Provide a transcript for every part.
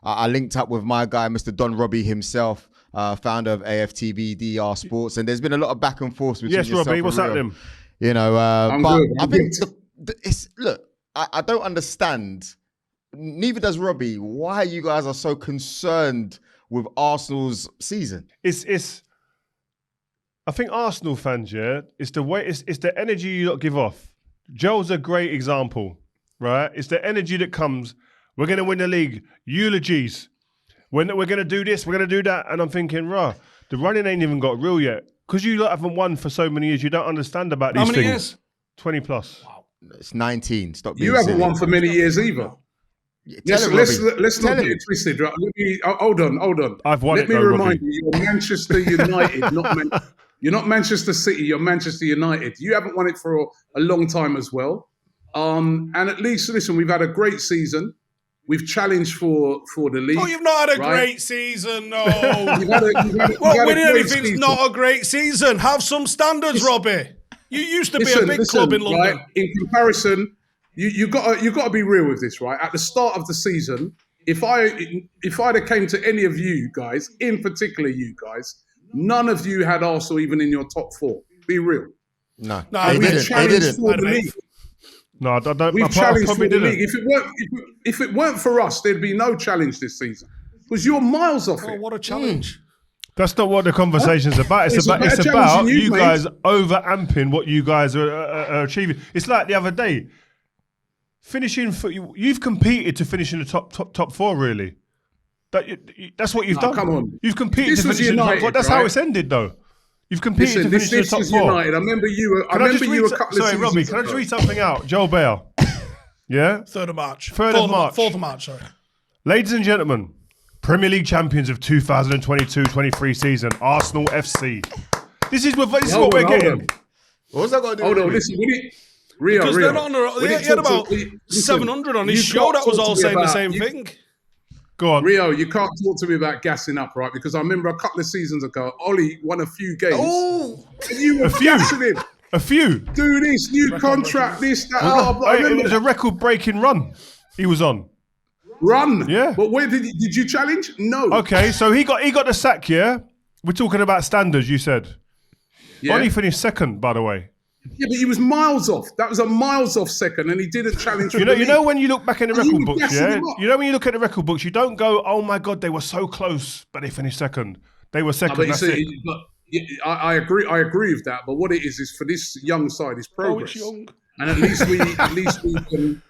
I linked up with my guy, Mr. Don Robbie himself, founder of AFTV DR Sports, and there's been a lot of back and forth between yourself Robbie, and what's Rio. happening? You know, I'm but good. I think look, I don't understand. Neither does Robbie. Why you guys are so concerned with Arsenal's season? I think Arsenal fans, it's the way, it's the energy you lot give off. Joel's a great example, right? It's the energy that comes. We're going to win the league. Eulogies. We're going to do this. We're going to do that. And I'm thinking, the running ain't even got real yet. Because you lot haven't won for so many years, you don't understand about these things. How many years? 20 plus. Wow. It's 19. Stop being You haven't silly. won for many years either. Let's not get it twisted. Right? Hold on. I've won Let me remind you, you're Manchester United, you're not Manchester City, you're Manchester United. You haven't won it for a long time as well. And at least, listen, we've had a great season. We've challenged for the league. Oh, you've not had a great season, no. Winning anything's not a great season. Have some standards, Robbie. You used to be a big club in London. Right? In comparison, you got to be real with this, right? At the start of the season, if I'd have came to any of you guys, in particular you guys, none of you had Arsenal even in your top 4. Be real. No, they didn't. No, I don't. We've challenged for the league. If it weren't for us, there'd be no challenge this season because you're miles off it. What a challenge! That's not what the conversation's about. It's about you guys over-amping what you guys are achieving. It's like the other day, finishing. You've competed to finish in the top 4, really. That's what you've done. Come on, you've competed to finish in the top 4. That's how it's ended, though. You've competed to finish in the top 4. United. I remember you. I remember you a couple of seasons Robbie, can I just read something out? Joel Bayer. Yeah? 3rd of March. 4th of March, sorry. Ladies and gentlemen, Premier League champions of 2022-23 season, Arsenal FC. This is what we're getting. What's that got to do with listen, Rio. Because they're not he had about 700 on his show that was all saying the same thing. Go on. Rio, you can't talk to me about gassing up, right? Because I remember a couple of seasons ago, Ollie won a few games. Oh! You were gassing him. A few. Do this, new contract, this, that. It was a record-breaking run he was on. Run? Yeah. But where did you challenge? No. Okay, so he got the sack, yeah? We're talking about standards, you said. Yeah. Ollie finished 2nd, by the way. Yeah, but he was miles off. That was a miles off second, and he didn't challenge. You know when you look back in the record books, yeah. You know when you look at the record books, you don't go, "Oh my God, they were so close, but they finished 2nd." They were 2nd. That's it. But I agree. I agree with that. But what it is for this young side is progress. Oh, it's young. And at least we can.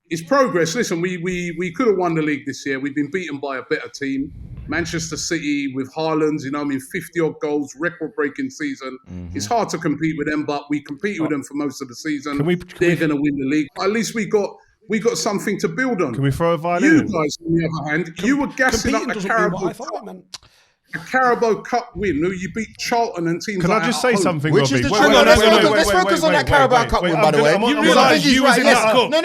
It's progress. Listen, we could have won the league this year. We've been beaten by a better team. Manchester City with Haaland, 50-odd goals, record-breaking season. Mm-hmm. It's hard to compete with them, but we competed with them for most of the season. They're going to win the league. At least we got something to build on. Can we throw a violin? You guys, on the other hand, you were gassing up the Carabao Cup win. You beat Charlton and teams Can like I just say something, Which Robbie? is the Let's focus on that Carabao Cup win, by the way. You realise you was in that cup. No.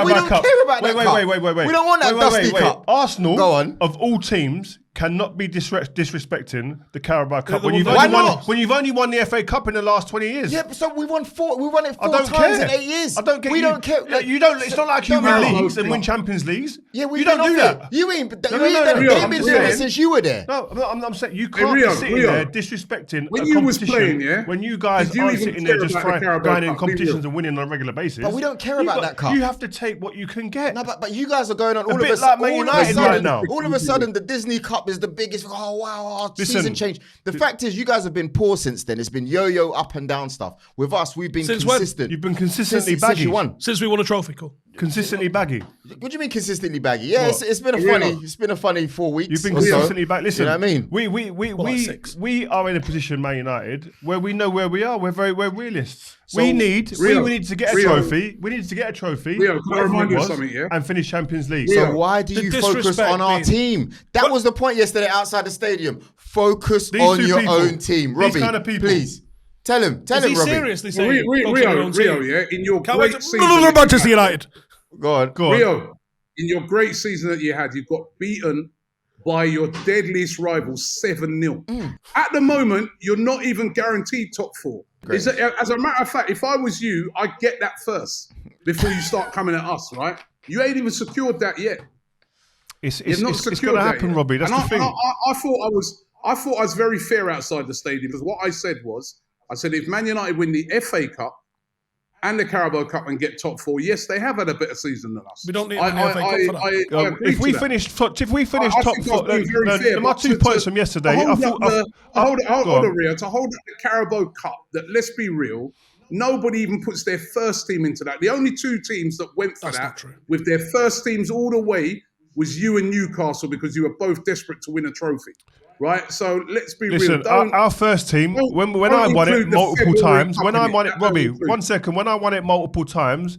We don't care about that cup. Wait. We don't want that dusty cup. Arsenal, of all teams, cannot be disrespecting the Carabao Cup when you've only won the FA Cup in the last 20 years. Yeah, so we won it 4 times in 8 years. I don't get. We don't care. You don't. It's not like you win leagues and win Champions Leagues. Yeah, you don't do that. You ain't. You ain't been doing it since you were there. No, I'm saying you can't be sitting there disrespecting when a you competition was playing, yeah? When you guys are sitting there just going in competitions and winning on a regular basis. But we don't care about that cup. You have to take what you can get. No, but you guys are going on all of a sudden. Man United right now. All of a sudden, the Disney Cup is the biggest. Oh wow, our season changed. The fact is, you guys have been poor since then. It's been yo-yo, up and down stuff. With us, we've been consistent. You've been consistently baggy. Since you won. Since we won a trophy, cool. Consistently baggy. What do you mean consistently baggy? Yeah, it's been a funny 4 weeks. You've been consistently baggy. Listen, you know what I mean? We are in a position, Man United, where we know where we are. We're realists. We need to get a trophy. We need to get a trophy. Rio, can I remind you of something, yeah? And finish Champions League. So why do you focus on our team? That was the point yesterday outside the stadium. Focus on your own team. Robbie, please. Tell him, Robbie. Seriously saying Rio, yeah? In your great season. Manchester United. Go on. Rio, in your great season that you had, you got beaten by your deadliest rival 7-0. At the moment, you're not even guaranteed top 4. As a matter of fact, if I was you, I'd get that first before you start coming at us, right? You ain't even secured that yet. It's not going secured to that happen, yet. Robbie. That's And the thing. I thought I was very fair outside the stadium, because what I said was, if Man United win the FA Cup and the Carabao Cup and get top 4, yes, they have had a better season than us. We don't need the FA Cup for that. I agree If we to that. finish top 4, my 2 points from yesterday. Hold on, Rio, to hold up the Carabao Cup, that, let's be real, nobody even puts their first team into that. The only 2 teams that went for that with their first teams all the way was you and Newcastle, because you were both desperate to win a trophy. Right, so let's be real. Our first team, when I won it multiple times, when I won it, Robbie, 1 second, when I won it multiple times,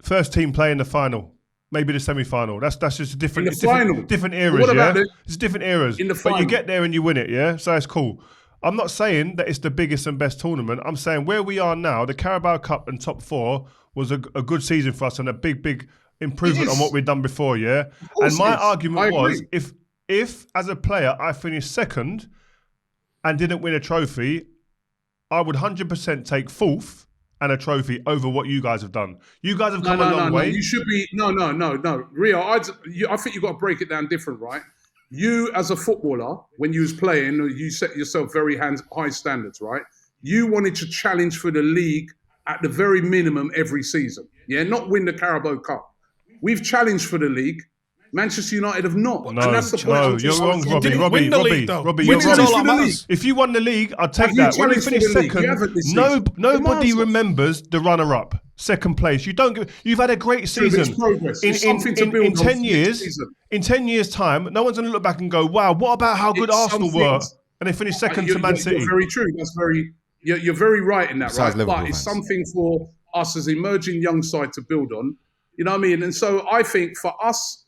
first team play in the final, maybe the semi-final. That's just a different eras, yeah? It's different eras. In the final. But you get there and you win it, yeah? So it's cool. I'm not saying that it's the biggest and best tournament. I'm saying where we are now, the Carabao Cup and top 4 was a good season for us and a big improvement on what we'd done before, yeah? And my argument was, if as a player I finished second and didn't win a trophy, I would 100% take 4th and a trophy over what you guys have done. You guys have come a long way. You should be no. Rio, I think you've got to break it down different, right? You as a footballer, when you was playing, you set yourself very high standards, right? You wanted to challenge for the league at the very minimum every season, yeah, not win the Carabao Cup. We've challenged for the league. Manchester United have not. No, and that's the point. you're wrong, Robbie. Robbie, you're wrong. If you won the league, I'd take that. When you finished second, nobody remembers the runner-up, second place. You've had a great season. In 10 years, in 10 years' time, no one's going to look back and go, "Wow, what about how good Arsenal were?" And they finished second to Man City. You're very true. You're very right in that, right? But it's something for us as emerging young side to build on. You know what I mean? And so I think for us.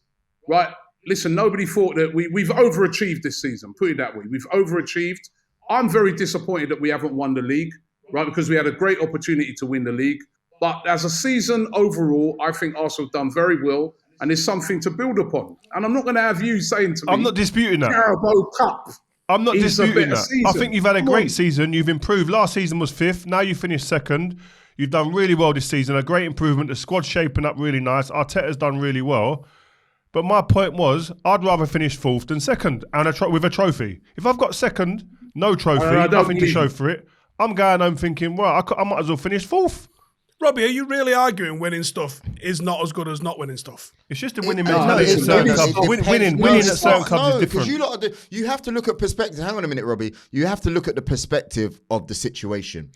Right, listen, nobody thought that we've overachieved this season, put it that way. We've overachieved. I'm very disappointed that we haven't won the league, right, because we had a great opportunity to win the league. But as a season overall, I think Arsenal have done very well, and there's something to build upon. And I'm not going to have you saying to me, I'm not disputing that. Carabao Cup. I'm not disputing that. Season. I think you've had a great season. You've improved. Last season was 5th. Now you finished 2nd. You've done really well this season, a great improvement. The squad's shaping up really nice. Arteta's done really well. But my point was, I'd rather finish 4th than 2nd and with a trophy. If I've got 2nd, no trophy, nothing to show for it, I'm going home thinking, well, I might as well finish 4th. Robbie, are you really arguing winning stuff is not as good as not winning stuff? It's just a winning mentality at certain clubs. Winning at certain clubs is different. Because you have to look at perspective. Hang on a minute, Robbie. You have to look at the perspective of the situation.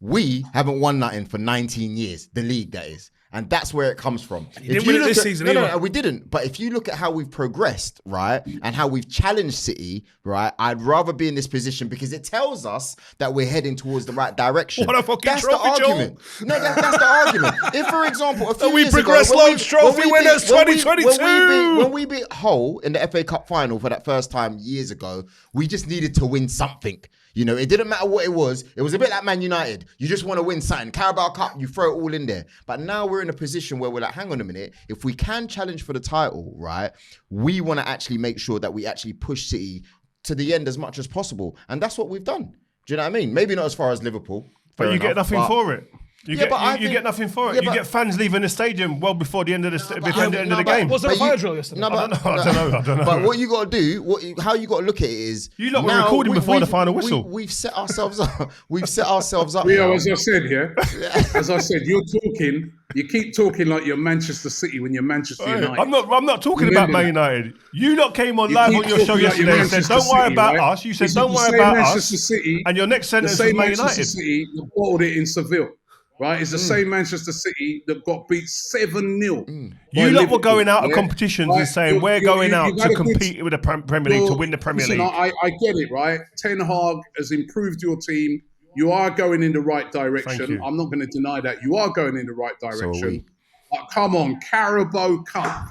We haven't won nothing for 19 years, the league that is. And that's where it comes from. You didn't win it this season either. No, we didn't. But if you look at how we've progressed, right, and how we've challenged City, right, I'd rather be in this position because it tells us that we're heading towards the right direction. What a fucking that's trophy, the argument. Joel. No, that's the argument. If, for example, a few we years progressed ago, loads, trophy winners 2022. When we beat Hull in the FA Cup final for that first time years ago, we just needed to win something. You know, it didn't matter what it was. It was a bit like Man United. You just want to win something. Carabao Cup, you throw it all in there. But now we're in a position where we're like, hang on a minute. If we can challenge for the title, right, we want to actually make sure that we actually push City to the end as much as possible. And that's what we've done. Do you know what I mean? Maybe not as far as Liverpool. But you get nothing for it. You get nothing for it. Yeah, you get fans leaving the stadium well before the end of the game. Was there a fire drill yesterday? I don't know. But what you got to do, how you got to look at it is, you lot were recording before the final whistle. We've set ourselves up. We've set ourselves up. Rio, as I said, you're talking. You keep talking like you're Manchester City when you're Manchester United. I'm not talking about Man United. You lot came on live on your show yesterday and said, "Don't worry about us." You said, "Don't worry about us." And your next sentence was Man United. Manchester City that bottled it in Seville. Right, it's the same Manchester City that got beat 7-0. You lot were going out of competitions and saying we're going out to compete with the Premier League, to win the Premier League. I get it, right? Ten Hag has improved your team. You are going in the right direction. I'm not going to deny that. You are going in the right direction. But come on, Carabao Cup.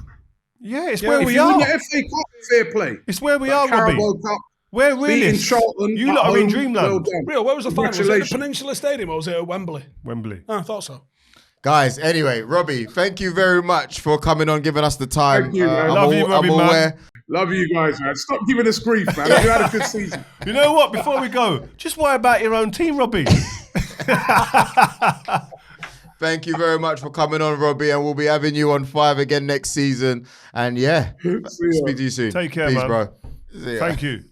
Yeah, it's where we are. If you win the FA Cup, fair play. It's where we are, Robbie. Carabao Cup. We're realists. You lot are in dreamland. Rio, where was the final? Was it at the Peninsula Stadium or was it at Wembley? Wembley. Oh, I thought so. Guys, anyway, Robbie, thank you very much for coming on, giving us the time. Thank you, man. Love you, Robbie, man. Love you guys, man. Stop giving us grief, man. You had a good season. You know what? Before we go, just worry about your own team, Robbie. Thank you very much for coming on, Robbie, and we'll be having you on 5 again next season. And yeah, speak to you soon. Take care, Peace, man. bro. See ya. Thank you.